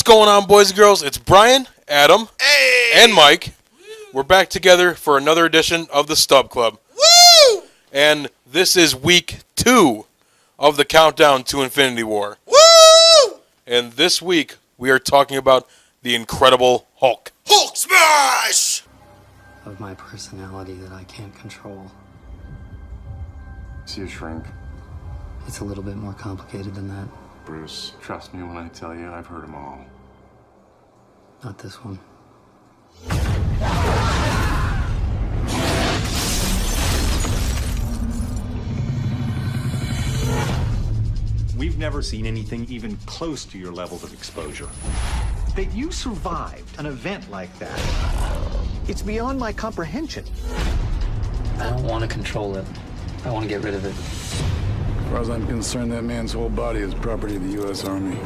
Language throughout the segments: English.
What's going on, boys and girls? It's Brian, Adam, and Mike. We're back together for another edition of the Stub Club. Woo! And this is week 2 of the countdown to Infinity War. Woo! And this week, we are talking about the Incredible Hulk. Hulk smash! Of my personality that I can't control. See you shrink. It's a little bit more complicated than that. Bruce, trust me when I tell you, I've heard them all. Not this one. We've never seen anything even close to your levels of exposure. That you survived an event like that, it's beyond my comprehension. I don't want to control it. I want to get rid of it. As far as I'm concerned, that man's whole body is property of the U.S. Army.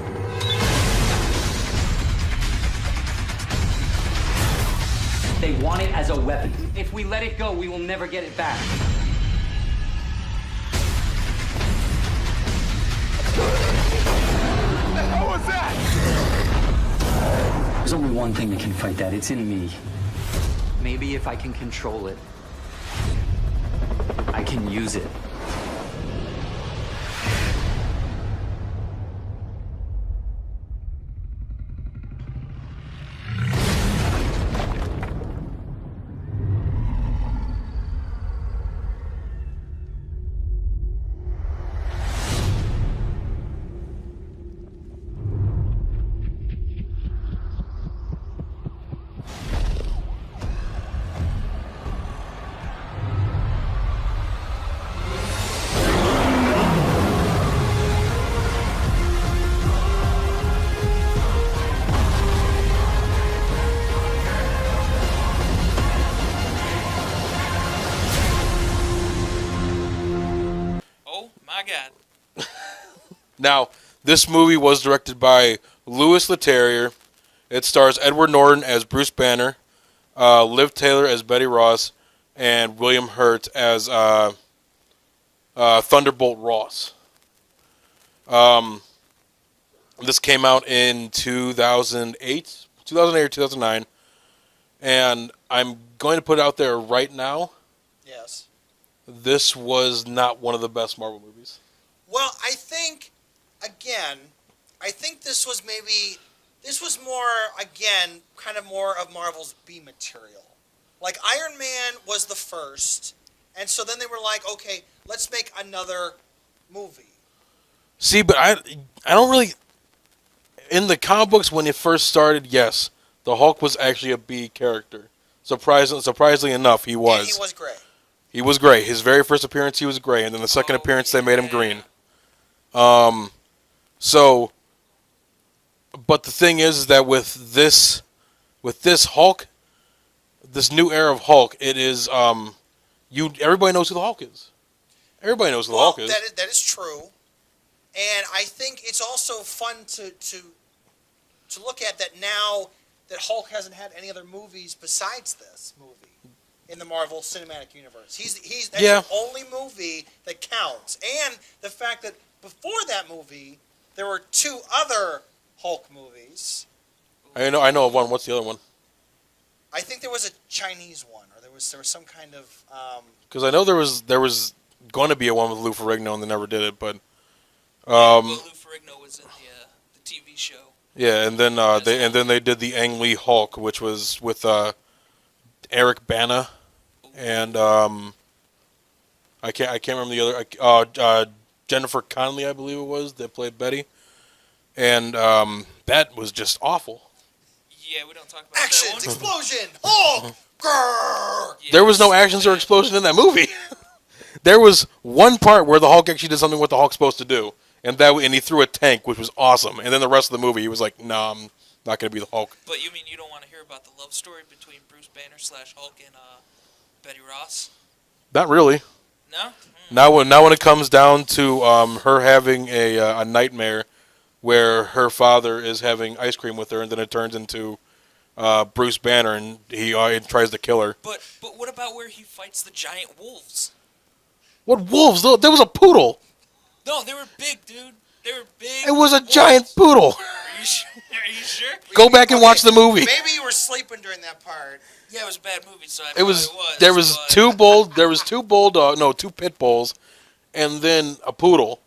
They want it as a weapon. If we let it go, we will never get it back. What was that? There's only one thing that can fight that. It's in me. Maybe if I can control it, I can use it. Now, this movie was directed by Louis Leterrier. It stars Edward Norton as Bruce Banner, Liv Taylor as Betty Ross, and William Hurt as Thunderbolt Ross. This came out in 2008 or 2009, and I'm going to put it out there right now. Yes. This was not one of the best Marvel movies. Well, I think this was more, again, kind of more of Marvel's B material. Like, Iron Man was the first, and so then they were like, okay, let's make another movie. See, but I don't really... In the comic books, when it first started, yes, the Hulk was actually a B character. Surprisingly enough, he was. And he was great. He was great. His very first appearance, he was great, and then the second appearance, they made him green. But the thing is that with this Hulk, this new era of Hulk, it is everybody knows who the Hulk is. Everybody knows who the Hulk is. That is true, and I think it's also fun to look at that now that Hulk hasn't had any other movies besides this movie in the Marvel Cinematic Universe. That's the only movie that counts, and the fact that before that movie there were 2 other Hulk movies. I know of one. What's the other one? I think there was a Chinese one, or there was some kind of. Because I know there was going to be a one with Lou Ferrigno, and they never did it. But Lou Ferrigno was in the TV show. Yeah, and then they did the Ang Lee Hulk, which was with Eric Bana, and I can't remember the other. Jennifer Connelly, I believe it was, that played Betty, and that was just awful. Yeah, we don't talk about Action, that one. explosion, Hulk, grrr. There was no actions or explosion in that movie. There was one part where the Hulk actually did something what the Hulk's supposed to do, and he threw a tank, which was awesome. And then the rest of the movie, he was like, "No, I'm not going to be the Hulk." But you mean you don't want to hear about the love story between Bruce Banner / Hulk and Betty Ross? Not really. No. Now when it comes down to her having a nightmare where her father is having ice cream with her, and then it turns into Bruce Banner, and he tries to kill her. But what about where he fights the giant wolves? What wolves? There was a poodle. No, they were big, dude. They were big. It was a wolves. giant poodle. Are you sure? Are you sure? Go back and watch the movie. Maybe you were sleeping during that part. Yeah, it was a bad movie, so I It was probably was. there was but- two pit bulls, and then a poodle.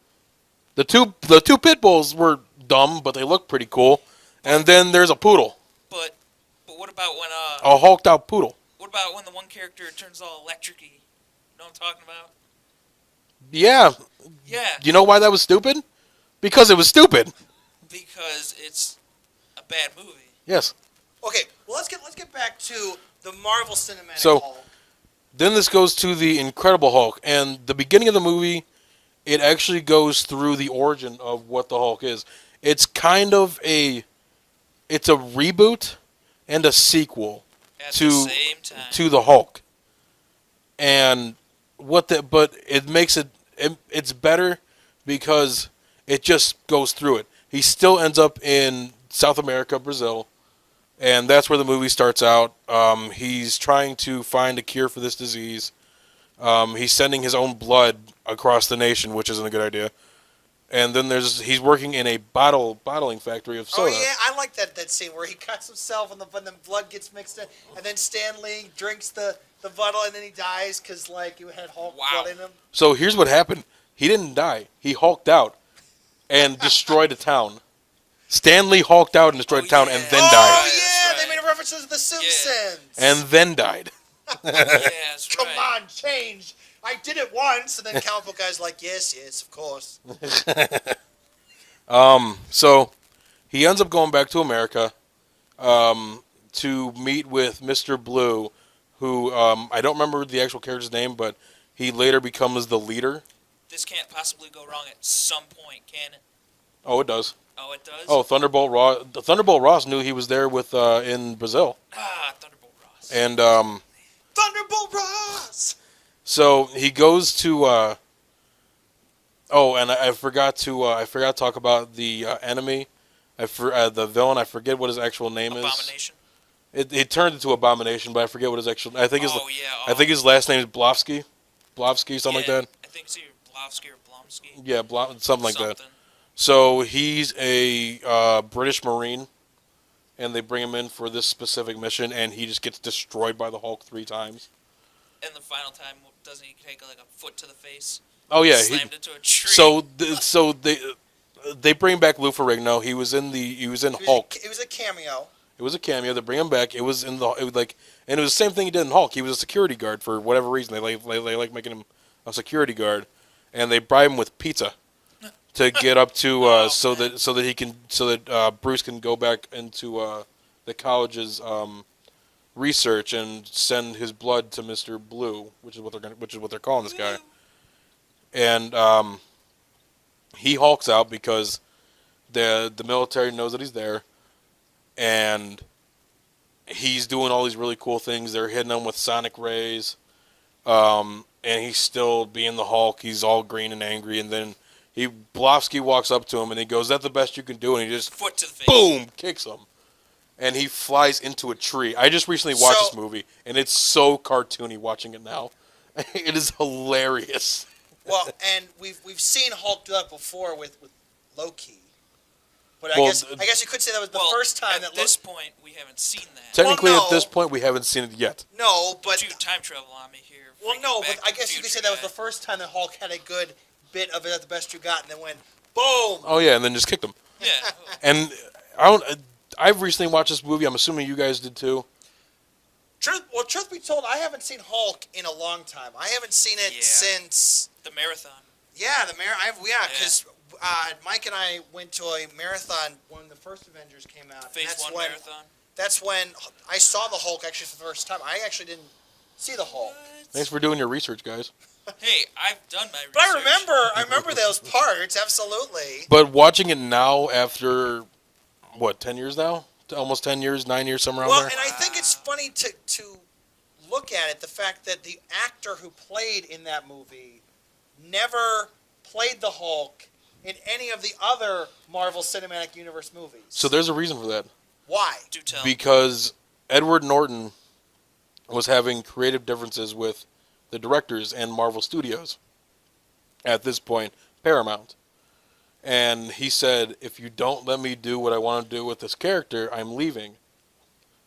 The two pit bulls were dumb, but they looked pretty cool. And then there's a poodle, But what about when a hulked out poodle. what about when the one character turns all electric-y? You know what I'm talking about? Yeah, Yeah, you know why that was stupid? Because it was stupid. because it's a bad movie. Yes. Okay, well let's get back to the Marvel Cinematic So- Hulk. Then this goes to the Incredible Hulk, and the beginning of the movie, it actually goes through the origin of what the Hulk is. It's kind of it's a reboot and a sequel At to the same time. to the Hulk. And but it makes it's better because it just goes through it. He still ends up in South America, Brazil, and that's where the movie starts out. He's trying to find a cure for this disease. He's sending his own blood across the nation, which isn't a good idea. And then he's working in a bottling factory of soda. Oh yeah, I like that scene where he cuts himself and the blood gets mixed in, and then Stan Lee drinks the bottle and then he dies because like you had Hulk blood in him. So here's what happened. He didn't die. He hulked out and destroyed a town. Stanley hulked out and destroyed a town and then Oh died. yeah, That's they made references to The Simpsons. And then died. Yeah, that's Come right. on, change. I did it once, and then comic book guy's like, yes, of course. So he ends up going back to America to meet with Mr. Blue, who I don't remember the actual character's name, but he later becomes the leader. This can't possibly go wrong at some point, can it? Oh, it does. Oh, it does? Oh, Thunderbolt Ross. Thunderbolt Ross knew he was there with in Brazil, Thunderbolt Ross. and Thunderbolt Ross! so he goes to. Oh, and I forgot to talk about the enemy, the villain. I forget what his actual name Abomination. is. It turned into Abomination, but I forget what his actual. I think Oh, I think his last name is Blofsky, something like that. I think it's either Blofsky or Blomsky. Yeah, something like that. So he's a British Marine, and they bring him in for this specific mission, and he just gets destroyed by the Hulk 3 times. And the final time, doesn't he take like a foot to the face? Oh yeah, Slammed into a tree. so they bring back Lou Ferrigno. He was in Hulk. It was a cameo. It was a cameo. They bring him back. It was and it was the same thing he did in Hulk. He was a security guard for whatever reason. They like making him a security guard, and they bribe him with pizza to get up to so that Bruce can go back into the college's research and send his blood to Mr. Blue, which is what they're calling this guy. And he hulks out because the military knows that he's there, and he's doing all these really cool things. They're hitting him with sonic rays, and he's still being the Hulk. He's all green and angry, and then Blofsky walks up to him and he goes, "Is that the best you can do?" And he just foot to the face. boom kicks him, and he flies into a tree. I just recently watched this movie, and it's so cartoony watching it now. It is hilarious. Well, and we've seen Hulk do that before with Loki. But Well, I guess you could say that was the first time that At this point, we haven't seen that. Technically, Well, at no. this point, we haven't seen it yet. No, but Do time travel on me here. well, freaking no, Back but to I the guess you could say Future that was guy. the first time that Hulk had a good bit of it at the best you got, and then went boom. Oh yeah, and then just kicked him. Yeah. And I've recently watched this movie. I'm assuming you guys did too. Truth be told, I haven't seen Hulk in a long time. I haven't seen it Yeah. since. The marathon. Yeah, because Mike and I went to a marathon when the first Avengers came out. Phase and 1 marathon. That's when I saw the Hulk actually for the first time. I actually didn't see the Hulk. Thanks for doing your research, guys. Hey, I've done my research. But I remember those parts, absolutely. But watching it now, after what 10 years now, almost 10 years, 9 years, somewhere around Well, there. and I think it's funny to look at it, the fact that the actor who played in that movie never played the Hulk in any of the other Marvel Cinematic Universe movies. So there's a reason for that. Why? Do tell. Because Edward Norton was having creative differences with the directors and Marvel Studios. At this point, Paramount. and he said, "If you don't let me do what I want to do with this character, I'm leaving."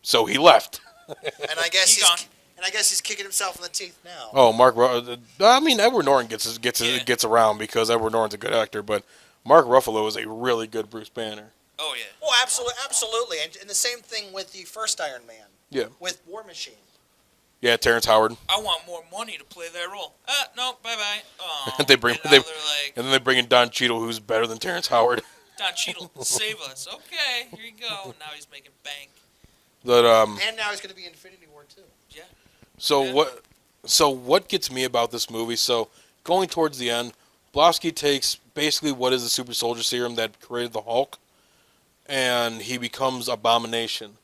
So he left. And I guess He gone. he's kicking himself in the teeth now. Oh, I mean, Edward Norton gets around because Edward Norton's a good actor, but Mark Ruffalo is a really good Bruce Banner. Oh yeah. Oh, absolutely. And the same thing with the first Iron Man. Yeah. With War Machine. Yeah, Terrence Howard. I want more money to play that role. No, bye bye. Oh, And then they bring in Don Cheadle, who's better than Terrence Howard. Don Cheadle, save us. Okay, here you go. Now he's making bank. But And now he's going to be in Infinity War too. Yeah. So what gets me about this movie? So going towards the end, Blonsky takes basically what is the super soldier serum that created the Hulk, and he becomes Abomination.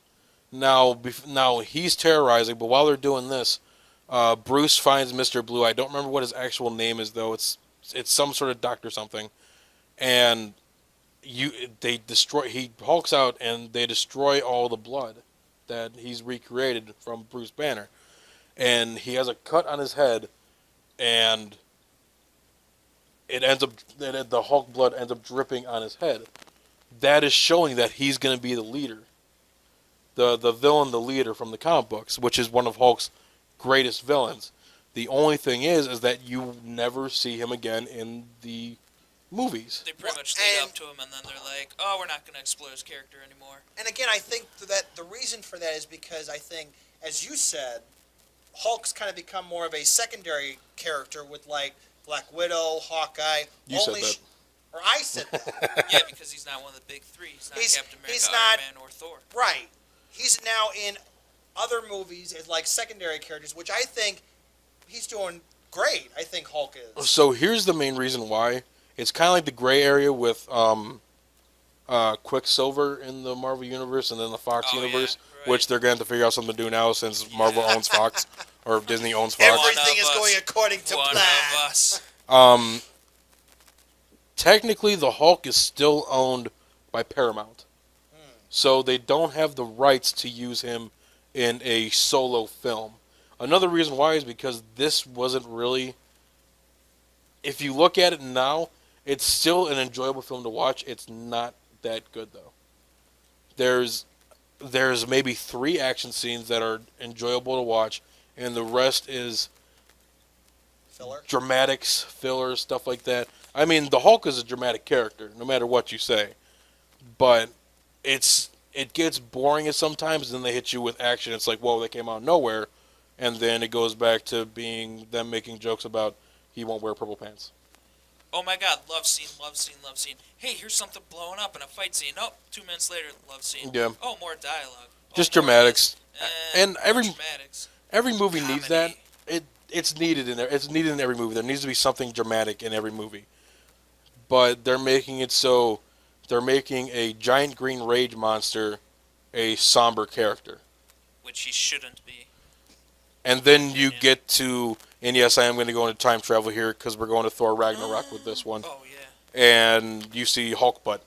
Now he's terrorizing, but while they're doing this, Bruce finds Mr. Blue. I don't remember what his actual name is though. It's some sort of doctor something, and he hulks out and they destroy all the blood that he's recreated from Bruce Banner, and he has a cut on his head, and the Hulk blood ends up dripping on his head. That is showing that he's going to be the leader, the villain, the leader from the comic books, which is one of Hulk's greatest villains. The only thing is that you never see him again in the movies. They pretty much lead up to him, and then they're like, "Oh, we're not going to explore his character anymore." And again, I think that the reason for that is because I think, as you said, Hulk's kind of become more of a secondary character with like Black Widow, Hawkeye. You said that. Or I said that. Yeah, because he's not one of the big three. He's not Captain America, Iron Man, or Thor. Right. He's now in other movies as like secondary characters, which I think he's doing great. I think Hulk is. So here's the main reason why. It's kind of like the gray area with Quicksilver in the Marvel Universe and then the Fox Universe, right. Which they're going to have to figure out something to do now since Marvel owns Fox, or Disney owns Fox. Everything is going according to One plan. of us. Technically, the Hulk is still owned by Paramount. So they don't have the rights to use him in a solo film. Another reason why is because this wasn't really... If you look at it now, it's still an enjoyable film to watch. It's not that good, though. There's maybe 3 action scenes that are enjoyable to watch, and the rest is... Filler? Dramatics, fillers, stuff like that. I mean, the Hulk is a dramatic character, no matter what you say. But it gets boring at sometimes, and then they hit you with action. It's like, whoa, that came out of nowhere. And then it goes back to being them making jokes about he won't wear purple pants. Oh my God, love scene, love scene, love scene. Hey, here's something blowing up in a fight scene. Oh, 2 minutes later, love scene. Yeah. Oh, more dialogue. Just more dramatics. this. And every dramatics. every movie needs that. Comedy. It's needed in there. It's needed in every movie. There needs to be something dramatic in every movie. But they're making it so they're making a giant green rage monster a somber character. Which he shouldn't be. And then you get to, and yes, I am going to go into time travel here because we're going to Thor Ragnarok with this one. Oh, yeah. And you see Hulk butt.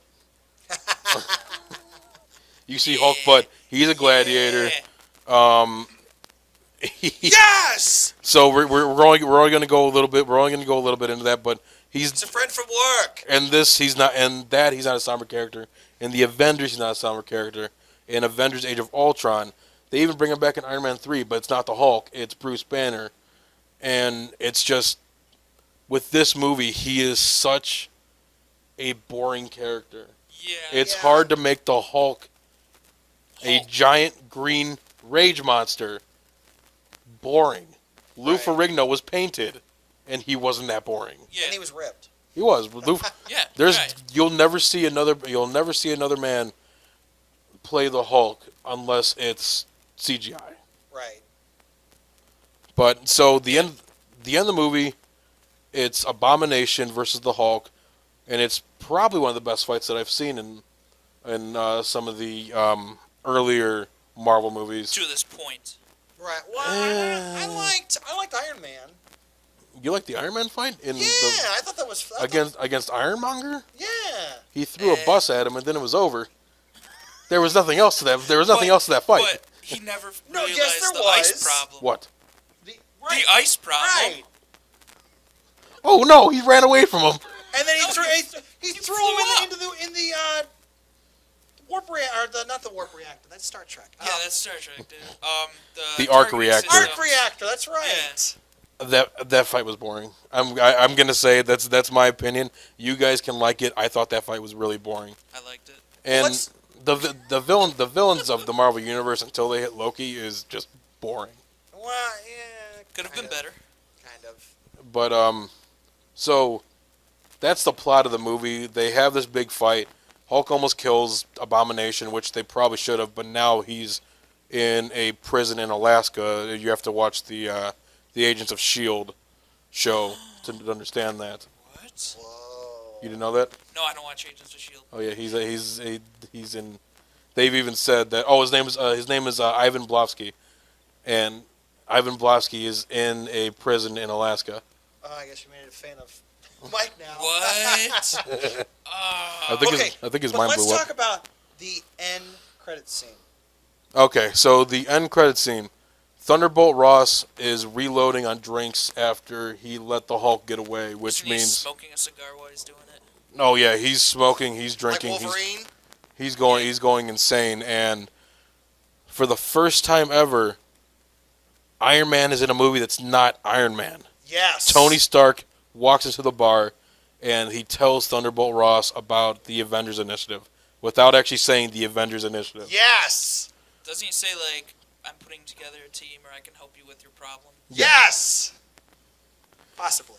You see Hulk butt. He's a gladiator. Yeah. Yes! So we're only going to go a little bit. We're only going to go a little bit into that, but It's a friend from work. and this he's not, and that he's not a somber character. In the Avengers, he's not a somber character. In Avengers: Age of Ultron, they even bring him back in Iron Man 3, but it's not the Hulk. It's Bruce Banner, and it's just with this movie, he is such a boring character. Yeah. It's hard to make the Hulk a giant green rage monster boring. Lou Ferrigno was painted, and he wasn't that boring. Yeah. And he was ripped. He was. Lou, Yeah. there's right. you'll never see another man play the Hulk unless it's CGI. Right. But so the end of the movie, it's Abomination versus the Hulk, and it's probably one of the best fights that I've seen in some of the earlier Marvel movies. To this point. Right. Well, I liked Iron Man. You like the Iron Man fight Yeah, I thought that was against Ironmonger? Yeah. He threw a bus at him, and then it was over. There was nothing else to that. There was nothing else to that fight. But he never No, realized yes, there the was. ice problem. What? The The ice problem. Right. Oh no, he ran away from him. And then he No, threw he threw blew him up. into the warp reactor, or the not the warp reactor. That's Star Trek. Yeah, that's Star Trek, dude. The arc targeting reactor. system. arc reactor. That's right. That fight was boring. I'm gonna say that's my opinion. You guys can like it. I thought that fight was really boring. I liked it. And Let's- the villains of the Marvel universe until they hit Loki is just boring. Well, yeah. Could have been kind of, better. Kind of. But so that's the plot of the movie. They have this big fight. Hulk almost kills Abomination, which they probably should have, but now he's in a prison in Alaska. You have to watch the Agents of Shield show to understand that. What? Whoa. You didn't know that? No, I don't watch Agents of Shield. Oh yeah, he's in. They've even said that. Oh, his name is Ivan Blofsky, and Ivan Blofsky is in a prison in Alaska. Oh, I guess you made it a fan of Mike now. What? I think his but mind let's blew talk up. about the end credit scene. Okay, so the end credit scene. Thunderbolt Ross is reloading on drinks after he let the Hulk get away, which Isn't he means smoking a cigar while he's doing it? oh yeah, he's smoking, he's Like drinking, Wolverine. he's going insane, and for the first time ever, Iron Man is in a movie that's not Iron Man. Yes. Tony Stark walks into the bar, and he tells Thunderbolt Ross about the Avengers Initiative without actually saying the Avengers Initiative. Yes. Doesn't he say, like, I'm putting together a team or I can help you with your problem? Yes. Possibly.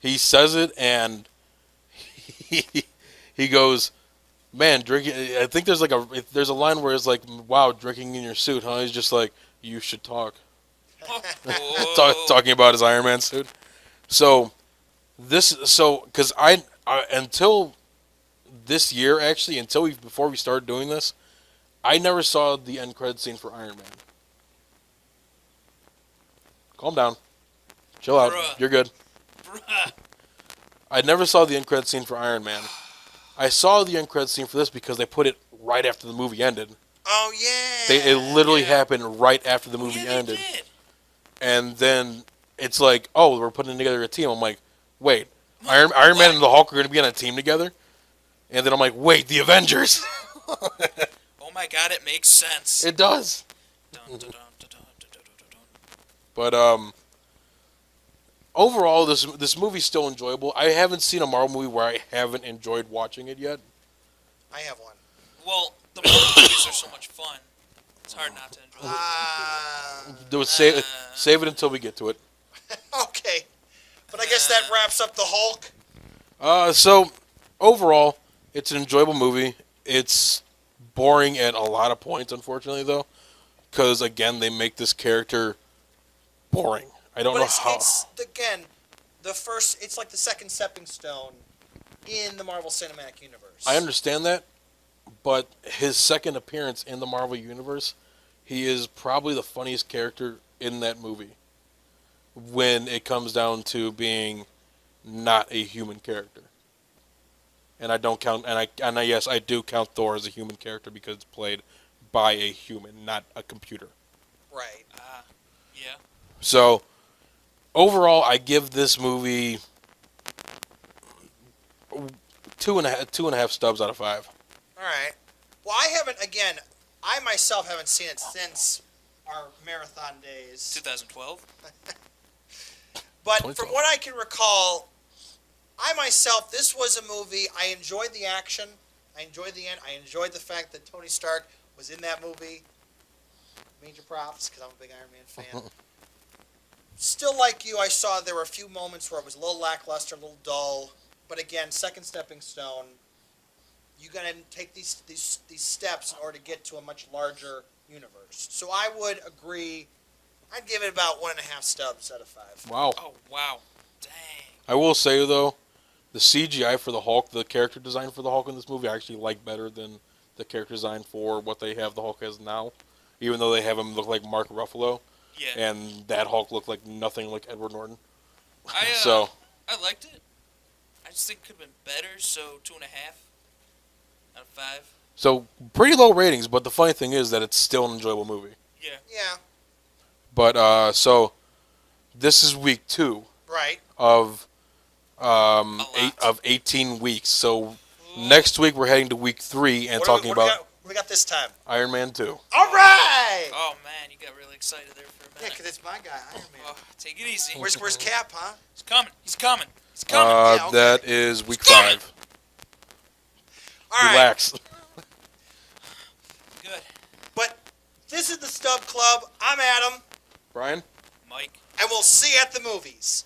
He says it, and he goes, man, drinking. I think there's a line where it's like, wow, drinking in your suit, huh? He's just like, you should talk. Whoa. Talking about his Iron Man suit. So because I until this year, actually, before we started doing this, I never saw the end credit scene for Iron Man. Calm down. Chill out. Bruh. You're good. Bruh. I never saw the end credit scene for Iron Man. I saw the end credit scene for this because they put it right after the movie ended. Oh yeah. It literally Yeah. happened right after the movie Yeah, ended. they did. And then it's like, oh, we're putting together a team. I'm like, wait, Iron Man and the Hulk are going to be on a team together? And then I'm like, wait, the Avengers? Oh my god, it makes sense. It does. Dun, dun, dun, dun, dun, dun, dun, dun. But overall, this movie's still enjoyable. I haven't seen a Marvel movie where I haven't enjoyed watching it yet. I have one. Well, the Marvel movies are so much fun. It's hard not to enjoy them. Do it, save it until we get to it. Okay. But I guess that wraps up the Hulk. So overall, it's an enjoyable movie. It's boring at a lot of points, unfortunately, though, because again, they make this character boring. I don't But know it's, how. it's again it's like the second stepping stone in the Marvel Cinematic Universe. I understand that, but his second appearance in the Marvel Universe, he is probably the funniest character in that movie. When it comes down to being not a human character, and I don't count, and I yes, I do count Thor as a human character because it's played by a human, not a computer. Right. Yeah. So overall, I give this movie 2.5 stubs out of 5. All right. Well, I myself haven't seen it since our marathon days. 2012. But 2012. from what I can recall, this was a movie. I enjoyed the action. I enjoyed the end. I enjoyed the fact that Tony Stark was in that movie. Major props, because I'm a big Iron Man fan. Still, like you, I saw there were a few moments where it was a little lackluster, a little dull. But again, second stepping stone. You got to take these steps in order to get to a much larger universe. So I would agree. I'd give it about 1.5 stubs out of 5. Wow. Oh, wow. Dang. I will say though, the CGI for the Hulk, the character design for the Hulk in this movie, I actually like better than the character design for what they have the Hulk as now. Even though they have him look like Mark Ruffalo, Yeah. and that Hulk looked like nothing like Edward Norton. I So I liked it. I just think it could have been better, so 2.5 out of 5. So pretty low ratings, but the funny thing is that it's still an enjoyable movie. Yeah. Yeah. But so this is week 2 Right. of lot. 18 weeks. So next week we're heading to week 3 and What talking about what do we got this time? Iron Man 2. All right. Oh man, you got really excited there for a Yeah, minute. because it's my guy, Iron Man. Oh, take it easy. Where's Cap, huh? He's coming. He's coming. He's coming. Yeah, okay. That is week coming. 5. All right. Relax. Good. But this is the Stub Club. I'm Adam, Brian? Mike. and we'll see you at the movies.